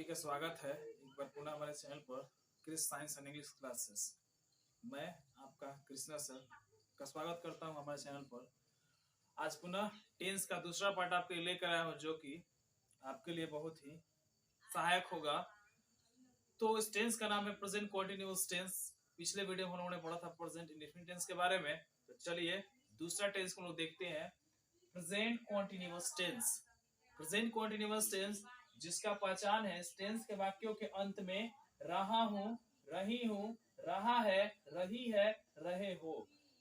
का स्वागत है एक बार पुनः हमारे चैनल पर Kris science and English classes. मैं आपका कृष्णा सर का स्वागत करता हूं हमारे चैनल पर। आज पुनः टेंस का दूसरा पार्ट आपके लिए लेकर आया हूं जो कि आपके लिए बहुत ही सहायक होगा। तो इस टेंस का नाम है प्रेजेंट कंटीन्यूअस टेंस। पिछले वीडियो में हम लोगों ने पढ़ा था प्रेजेंट इंडेफिनिट टेंस के बारे में। तो चलिए दूसरा टेंस को हम लोग देखते हैं, present continuous tense. Present continuous tense जिसका पहचान है टेंस के वाक्यों के अंत में रहा हूं, रही हूं, रहा है, रही है, रहे हो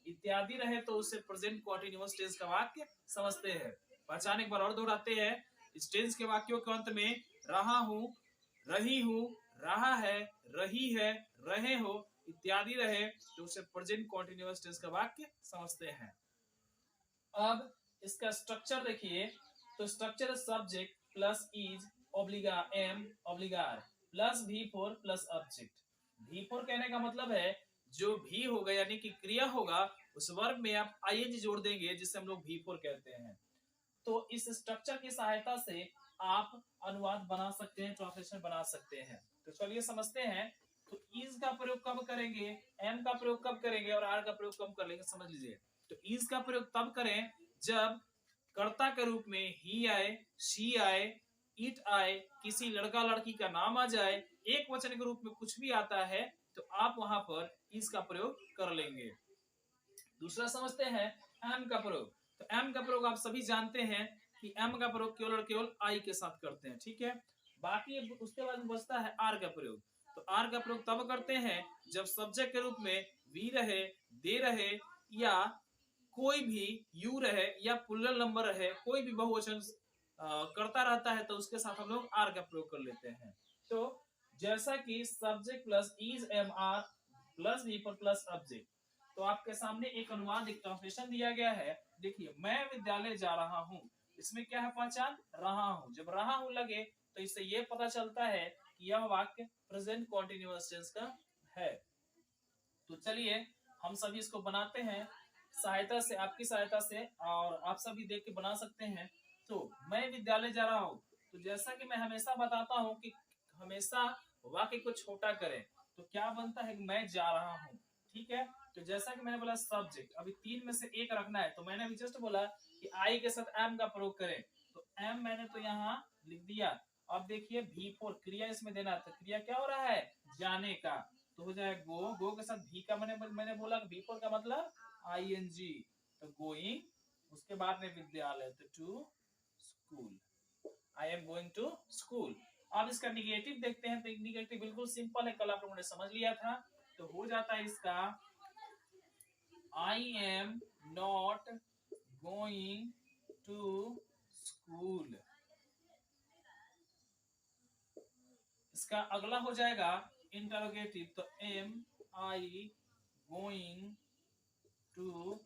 इत्यादि रहे तो उसे प्रेजेंट कंटीन्यूअस टेंस का वाक्य समझते हैं। पहचान एक बार और दोहराते हैं। इस टेंस के वाक्यों के अंत में रहा हूं, रही हूं, रहा है, रही है, रहे हो इत्यादि रहे तो उसे प्रेजेंट कंटीन्यूअस टेंस का वाक्य समझते हैं। अब इसका स्ट्रक्चर देखिए, तो structure subject plus is obliged am obliged plus V four plus object. V four कहने का मतलब है जो भी होगा यानी कि क्रिया होगा उस वर्ब में आप आईएनजी जोड़ देंगे जिसे हम लोग भी फोर कहते हैं। तो इस स्ट्रक्चर की सहायता से आप अनुवाद बना सकते हैं, ट्रांसलेशन बना सकते हैं। तो चलिए समझते हैं। तो इज का प्रयोग कब करेंगे, एम का प्रयोग कब करेंगे और आर का प्रयोग कब कर लेंगे, समझ लीजिए। तो इज का प्रयोग तब करें जब कर्ता के रूप में ही आए, शी आए, इट आए, किसी लड़का लड़की का नाम आ जाए, एक वचन के रूप में कुछ भी आता है तो आप वहां पर इज का प्रयोग कर लेंगे। दूसरा समझते हैं एम का प्रयोग। तो एम का प्रयोग आप सभी जानते हैं कि एम का प्रयोग केवल और केवल आई के साथ करते हैं, ठीक है। बाकी उसके बाद बचता है आर का प्रयोग। तो आर का प्रयोग तब करते हैं जब सब्जेक्ट के रूप में वी रहे, दे रहे या कोई भी यू रहे या प्लूरल नंबर रहे, कोई भी बहुवचन करता रहता है तो उसके साथ हम लोग आर का प्रयोग कर लेते हैं। तो जैसा कि subject plus is am are plus V पर प्लस ऑब्जेक्ट। तो आपके सामने एक अनुवाद, एक ट्रांसलेशन दिया गया है। देखिए, मैं विद्यालय जा रहा हूँ, इसमें क्या है पहचान, रहा हूँ। जब रहा हूँ लगे तो इससे यह पता चलता है कि यह वाक्य प्रेजेंट कंटीन्यूअस टेंस का है। तो चलिए हम सभी इसको बनाते हैं सहायता से, आपकी सहायता से, और आप सभी देख के बना सकते हैं। तो मैं विद्यालय जा रहा हूँ, तो जैसा कि मैं हमेशा बताता हूँ कि हमेशा वाक्य को छोटा करें, तो क्या बनता है मैं जा रहा हूँ, ठीक है। तो जैसा कि मैंने बोला सब्जेक्ट, अभी तीन में से एक रखना है, तो मैंने अभी जस्ट बोला कि आई के साथ एम का प्रयोग करें, तो एम मैंने तो यहाँ लिख दिया। अब देखिए भी फोर क्रिया इसमें देना, तो क्रिया क्या हो रहा है, जाने का, तो हो जाए गो। गो के साथ भी का मैंने बोला भी फोर का मतलब आईएनजी, तो गोइंग, उसके बाद में विद्यालय, तो to school, I am going to school. अब इसका निगेटिव देखते हैं। तो निगेटिव बिल्कुल सिंपल है, कल आप लोगों ने समझ लिया था। तो हो जाता है इसका I am not going to school. इसका अगला हो जाएगा इंटरोगेटिव, तो am I going to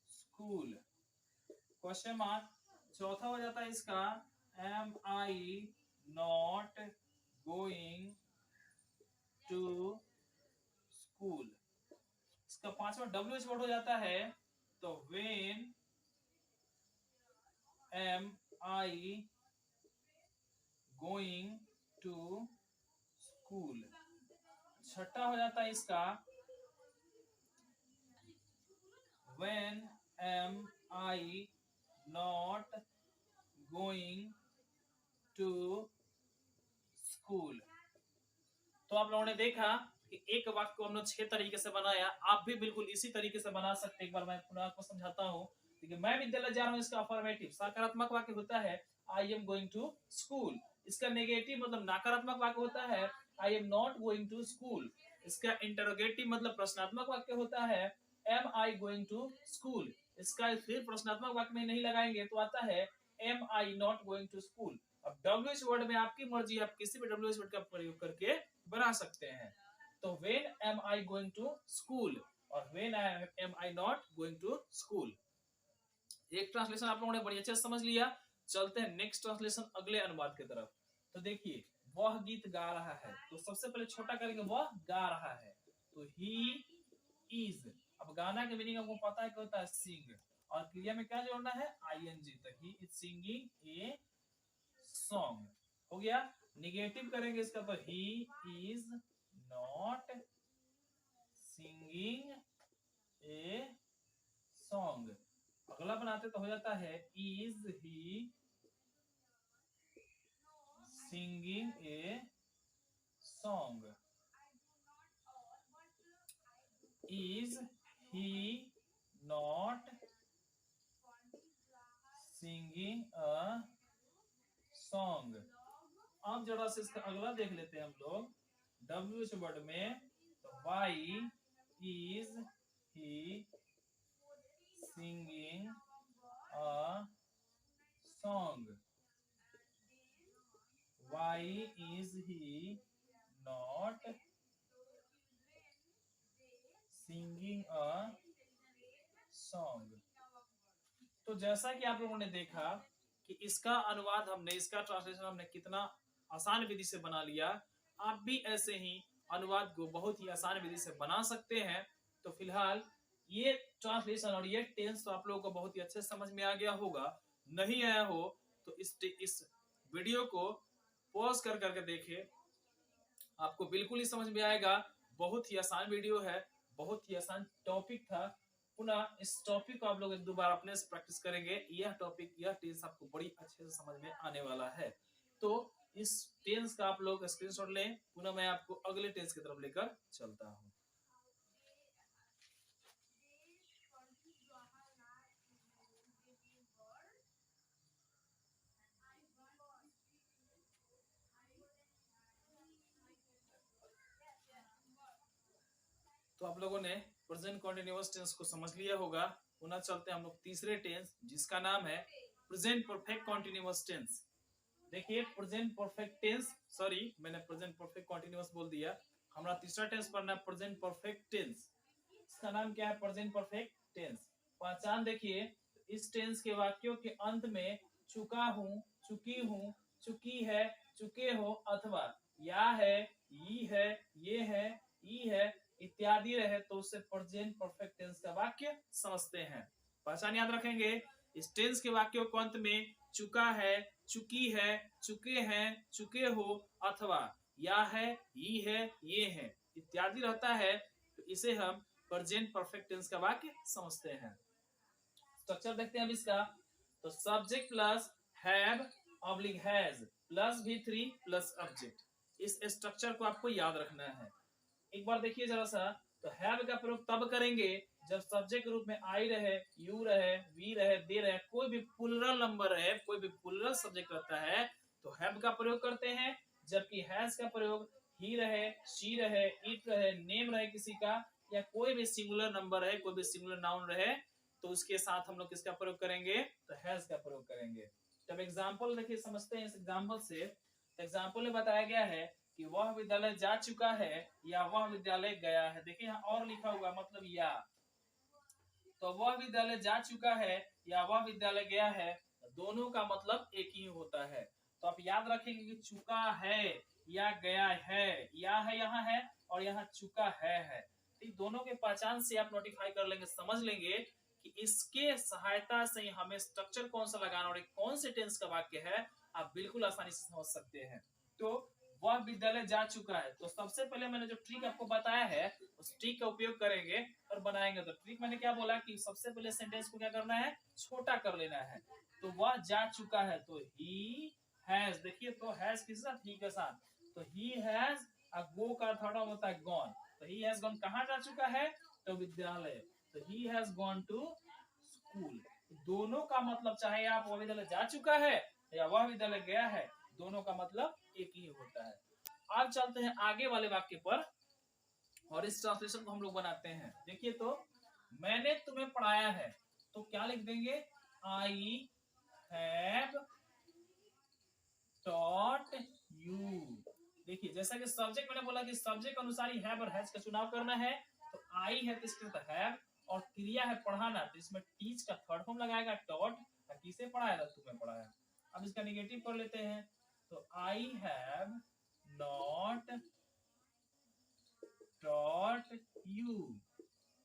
school question mark. चौथा हो जाता है इसका am I not going to school. इसका पांचवा डब्ल्यू वर्ड हो जाता है, तो when am I going to school. छठा हो जाता है इसका when am I not going to school. तो आप लोगों ने देखा कि एक वाक्य को हमने 6 तरीके से बनाया। आप भी बिल्कुल इसी तरीके से बना सकते हैं। एक बार मैं पुनः आपको समझाता हूँ। देखिए, मैं विद्यालय जा रहा हूँ, इसका अफर्मेटिव सकारात्मक वाक्य होता है I am going to school. इसका नेगेटिव मतलब नकारात्मक वाक्य होता है I am not going to school. इसका इंटरोगेटिव मतलब प्रश्नात्मक वाक्य होता है am I going to school. इसका फिर प्रश्नात्मक वाक्य में नहीं लगाएंगे तो आता है am I not going to school. अब डब्ल्यूएच वर्ड में आपकी मर्जी, आप किसी भी डब्ल्यूएच वर्ड का प्रयोग करके बना सकते हैं। तो when am I going to school और when am I not going to school. एक ट्रांसलेशन आप लोगों ने बड़ी अच्छे से समझ लिया। चलते हैं नेक्स्ट ट्रांसलेशन, अगले अनुवाद की तरफ। तो देखिए, वह गीत गा रहा है, तो सबसे पहले छोटा करेंगे, वह गा रहा है, तो ही इज। अब गाना के मीनिंग आपको पता है क्या होता है, सिंग, और क्रिया में क्या जोड़ना है, आईएनजी, तो he is singing a song, हो गया। निगेटिव करेंगे इसका तो he is not singing a song. अगला बनाते तो हो जाता है is he singing a song. Is he not singing a song. अब जरा से इसका अगला देख लेते हैं हम लोग WH वर्ड में, तो why is he singing a song. Why is he not singing a song. तो जैसा कि आप लोगों ने देखा कि इसका अनुवाद हमने, इसका ट्रांसलेशन हमने कितना आसान विधि से बना लिया। आप भी ऐसे ही अनुवाद को बहुत ही आसान विधि से बना सकते हैं। तो फिलहाल ये ट्रांसलेशन और ये टेंस तो आप लोगों को बहुत ही अच्छे से समझ में आ गया होगा। नहीं आया हो तो इस वीडियो को पॉज कर करके देखें, आपको बिल्कुल ही समझ में आएगा। बहुत ही आसान वीडियो है, बहुत ही आसान टॉपिक था। पुनः इस टॉपिक को आप लोग एक दो बार अपने से प्रैक्टिस करेंगे। यह टॉपिक, यह टेंस आपको बड़ी अच्छे से समझ में आने वाला है। तो इस टेंस का आप लोग स्क्रीनशॉट लें। पुनः मैं आपको अगले टेंस की तरफ लेकर चलता हूं। तो आप लोगों ने प्रेजेंट कॉन्टिन्यूअस टेंस को समझ लिया होगा। पुनः चलते हैं हम लोग तीसरे टेंस, जिसका नाम है प्रेजेंट परफेक्ट कॉन्टिन्यूअस टेंस। देखिए प्रेजेंट परफेक्ट टेंस, सॉरी मैंने प्रेजेंट परफेक्ट कॉन्टिन्यूअस बोल दिया। हमारा तीसरा टेंस पढ़ना है प्रेजेंट परफेक्ट टेंस। इसका नाम क्या है? Present perfect tense. पहचान देखिए, इस टेंस के वाक्यों के अंत में चुका हूं, चुकी हूं, चुकी है, चुके हो अथवा या है, ई है, ये है, ई है इत्यादि रहे तो उससे प्रेजेंट परफेक्ट टेंस का वाक्य समझते हैं। पहचान याद रखेंगे, इस टेंस के वाक्यों के अंत में चुका है, चुकी है, चुके हैं, चुके हो अथवा या है, ई है, ये है इत्यादि रहता है तो इसे हम प्रेजेंट परफेक्ट टेंस का वाक्य समझते हैं। स्ट्रक्चर देखते हैं अब इसका। तो subject plus have oblique has plus V3 plus object, इस स्ट्रक्चर को आपको याद रखना है। एक बार देखिए जरा सा, तो हैव का प्रयोग तब करेंगे जब सब्जेक्ट के रूप में आई रहे, यू रहे, वी रहे, दे रहे, कोई भी प्लुरल नंबर रहे, कोई भी प्लुरल सब्जेक्ट रहता है तो हैव का प्रयोग करते हैं। जबकि हैज का प्रयोग ही रहे, शी रहे, इट रहे, नेम रहे किसी का, या कोई भी सिंगुलर नंबर है, कोई भी सिंगुलर नाउन रहे तो उसके साथ हम लोग किसका प्रयोग करेंगे? तो हैज का प्रयोग करेंगे। जब एग्जाम्पल देखिए समझते हैं इस एग्जाम्पल से। एग्जाम्पल में बताया गया है कि वह विद्यालय जा चुका है या वह विद्यालय गया है। देखिए यहाँ और लिखा हुआ मतलब या, तो वह विद्यालय जा चुका है या वह विद्यालय गया है, दोनों का मतलब एक ही होता है। तो आप याद रखेंगे कि चुका है या गया है, या है यहाँ है और यहाँ चुका है। तो दोनों के पहचान से आप नोटिफाई कर लेंगे, समझ लेंगे कि इसके सहायता से हमें स्ट्रक्चर कौन सा लगाना और कौन से टेंस का वाक्य है, आप बिल्कुल आसानी से समझ सकते हैं। तो वह विद्यालय जा चुका है, तो सबसे पहले मैंने जो ट्रिक आपको बताया है उस ट्रिक का उपयोग करेंगे और बनाएंगे। तो ट्रिक मैंने क्या बोला कि सबसे पहले सेंटेंस को क्या करना है? छोटा कर लेना है। तो वह जा चुका है तो ही हैज, देखिए तो हैज किसके साथ? ही के साथ। तो ही हैज, गो का थर्ड फॉर्म होता है गॉन, तो ही हैज गॉन कहाँ जा चुका है? तो विद्यालय। तो he has gone to school. दोनों का मतलब चाहे आप वह विद्यालय जा चुका है या वह विद्यालय गया है, दोनों का मतलब एक ही होता है। अब चलते हैं आगे वाले वाक्य पर और इस ट्रांसलेशन को हम लोग बनाते हैं। देखिए तो मैंने तुम्हें पढ़ाया है, तो क्या लिख देंगे? I have taught you. देखिए जैसा कि सब्जेक्ट मैंने बोला कि सब्जेक्ट अनुसार ही हैव और हैज का चुनाव करना है। तो आई है तो इसके साथ हैव, और क्रिया है पढ़ाना तो इसमें टीच का थर्ड फॉर्म लगाएगा टॉट, किसे पढ़ाया? तुम्हें पढ़ाया। अब इसका नेगेटिव कर लेते हैं। तो I have not taught you.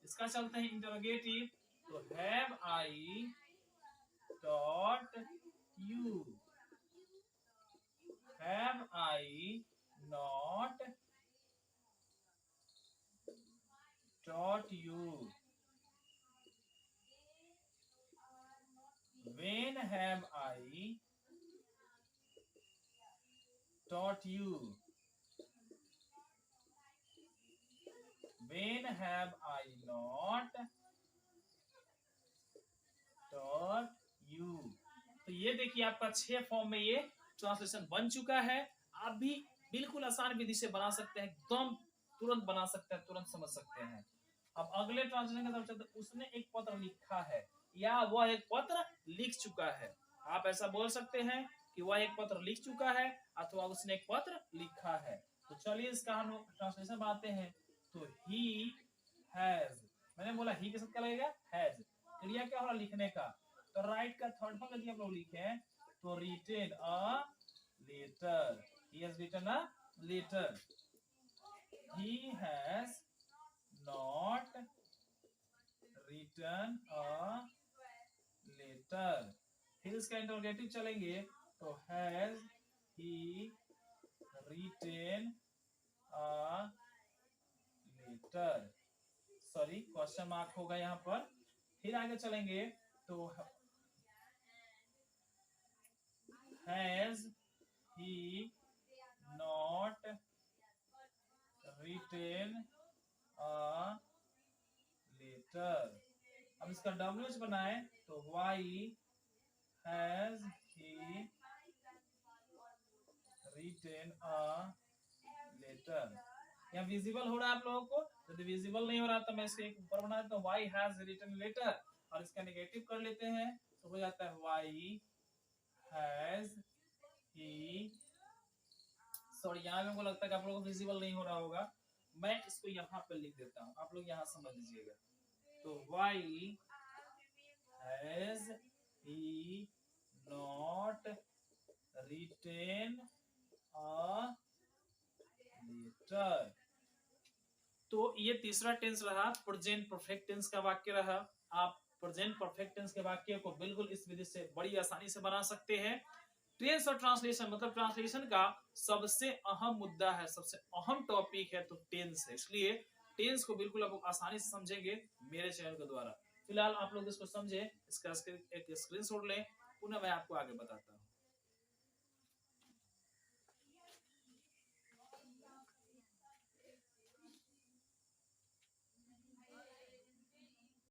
इसका चलते हैं इंटरोगेटिव। तो have I taught you, have I When have I taught you? When have I not taught you? तो ये देखिए आपका 6 फॉर्म में ये ट्रांसलेशन बन चुका है। आप भी बिल्कुल आसान विधि से बना सकते हैं, एकदम तुरंत बना सकते हैं, तुरंत समझ सकते हैं। अब अगले ट्रांसलेशन की तरफ चलते हैं। उसने एक पत्र लिखा है या वह एक पत्र लिख चुका है। आप ऐसा बोल सकते हैं कि वह एक पत्र लिख चुका है अथवा उसने एक पत्र लिखा है। तो चलिए इसका हम ट्रांसलेशन बनाते हैं। तो ही हैज, मैंने बोला ही के साथ क्या लगेगा? हैज। क्रिया क्या हो रहा लिखने का? तो राइट का थर्ड फॉर्म यदि आप लोग लिखे तो written a letter. He has written a letter. He has not written a letter. फिर इसका इंटरोगेटिव चलेंगे तो has he written a letter. Sorry, question mark होगा यहाँ पर। फिर आगे चलेंगे तो has he not written a letter. अब इसका डब्ल्यूएच बनाए तो why has he written a letter. यहाँ विजिबल हो रहा है आप लोगों को? यदि विजिबल नहीं हो रहा तो मैं इसके ऊपर बना देता हूँ वाई हैज रिटन लेटर और इसका नेगेटिव कर लेते हैं तो हो जाता है वाई हैज ही। सॉरी, यहाँ मेरे को लगता है कि आप लोगों को विजिबल नहीं हो रहा होगा, मैं इसको यहाँ पे लिख देता हूँ, आप लोग यहाँ समझ लीजिएगा। तो why has he not written a letter. तो ये तीसरा टेंस रहा, प्रेजेंट परफेक्ट टेंस का वाक्य रहा। आप प्रेजेंट परफेक्ट टेंस के वाक्य को बिल्कुल इस विधि से बड़ी आसानी से बना सकते हैं। टेंस और ट्रांसलेशन मतलब ट्रांसलेशन का सबसे अहम मुद्दा है, सबसे अहम टॉपिक है तो टेंस है। इसलिए टेंस को बिल्कुल आप आसानी से समझेंगे मेरे चैनल के द्वारा। फिलहाल आप लोग इसको समझे, इसका एक स्क्रीनशॉट लें, पुनः मैं आपको आगे बताता हूँ।